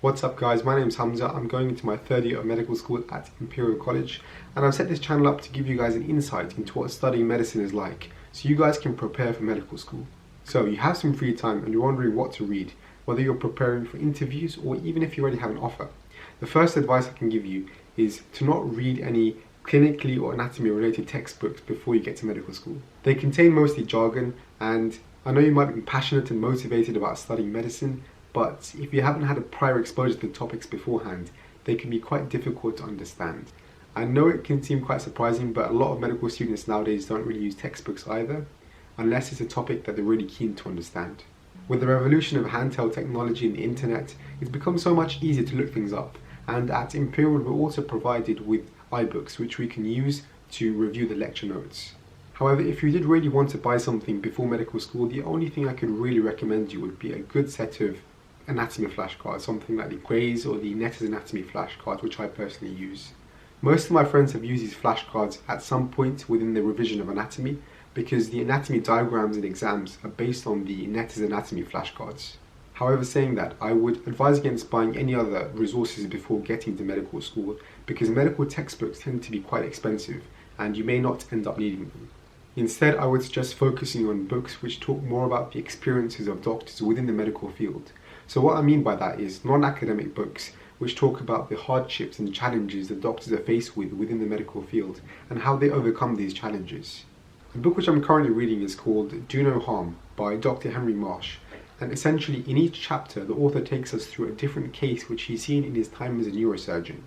What's up guys, my name's Hamza. I'm going into my third year of medical school at Imperial College, and I've set this channel up to give you guys an insight into what studying medicine is like, so you guys can prepare for medical school. So you have some free time and you're wondering what to read, whether you're preparing for interviews or even if you already have an offer. The first advice I can give you is to not read any clinically or anatomy related textbooks before you get to medical school. They contain mostly jargon, and I know you might be passionate and motivated about studying medicine, but if you haven't had a prior exposure to the topics beforehand, they can be quite difficult to understand. I know it can seem quite surprising, but a lot of medical students nowadays don't really use textbooks either, unless it's a topic that they're really keen to understand. With the revolution of handheld technology and the internet, it's become so much easier to look things up, and at Imperial we're also provided with iBooks which we can use to review the lecture notes. However, if you did really want to buy something before medical school, the only thing I could really recommend you would be a good set of anatomy flashcards, something like the Gray's or the Netter's Anatomy flashcards, which I personally use. Most of my friends have used these flashcards at some point within the revision of anatomy, because the anatomy diagrams in exams are based on the Netter's Anatomy flashcards. However, saying that, I would advise against buying any other resources before getting to medical school, because medical textbooks tend to be quite expensive and you may not end up needing them. Instead, I would suggest focusing on books which talk more about the experiences of doctors within the medical field. So what I mean by that is non-academic books which talk about the hardships and challenges that doctors are faced with within the medical field and how they overcome these challenges. The book which I'm currently reading is called Do No Harm by Dr. Marsh, and essentially in each chapter the author takes us through a different case which he's seen in his time as a neurosurgeon,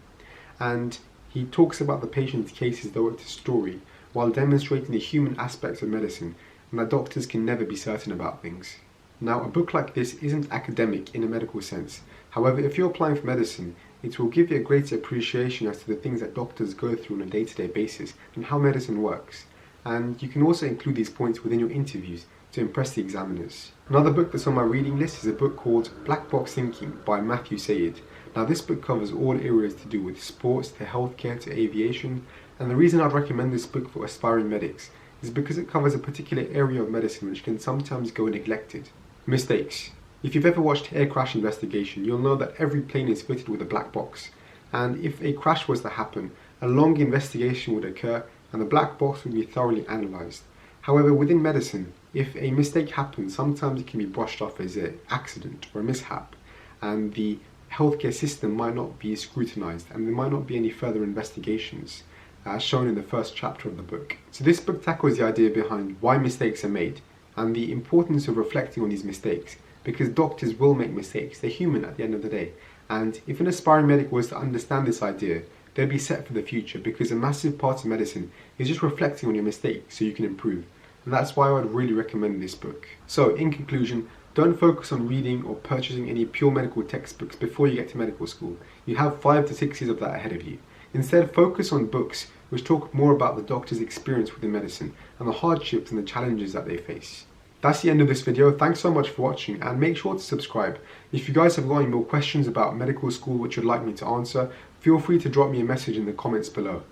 and he talks about the patient's case as though it's a story, while demonstrating the human aspects of medicine and that doctors can never be certain about things. Now, a book like this isn't academic in a medical sense. However, if you're applying for medicine, it will give you a greater appreciation as to the things that doctors go through on a day-to-day basis and how medicine works. And you can also include these points within your interviews to impress the examiners. Another book that's on my reading list is a book called Black Box Thinking by SYED. Now, this book covers all areas to do with sports to healthcare to aviation, and the reason I'd recommend this book for aspiring medics is because it covers a particular area of medicine which can sometimes go neglected. Mistakes. If you've ever watched Air Crash Investigation, you'll know that every plane is fitted with a black box, and if a crash was to happen, a long investigation would occur and the black box would be thoroughly analysed. However, within medicine, if a mistake happens, sometimes it can be brushed off as an accident or a mishap, and the healthcare system might not be scrutinised and there might not be any further investigations, as shown in the first chapter of the book. So this book tackles the idea behind why mistakes are made and the importance of reflecting on these mistakes, because doctors will make mistakes, they're human at the end of the day, and if an aspiring medic was to understand this idea, they'll be set for the future, because a massive part of medicine is just reflecting on your mistakes so you can improve, and that's why I would really recommend this book. So in conclusion, don't focus on reading or purchasing any pure medical textbooks before you get to medical school. You have 5 to 6 years of that ahead of you. Instead, focus on books which talk more about the doctor's experience within medicine and the hardships and the challenges that they face. That's the end of this video. Thanks so much for watching, and make sure to subscribe. If you guys have got any more questions about medical school which you'd like me to answer, feel free to drop me a message in the comments below.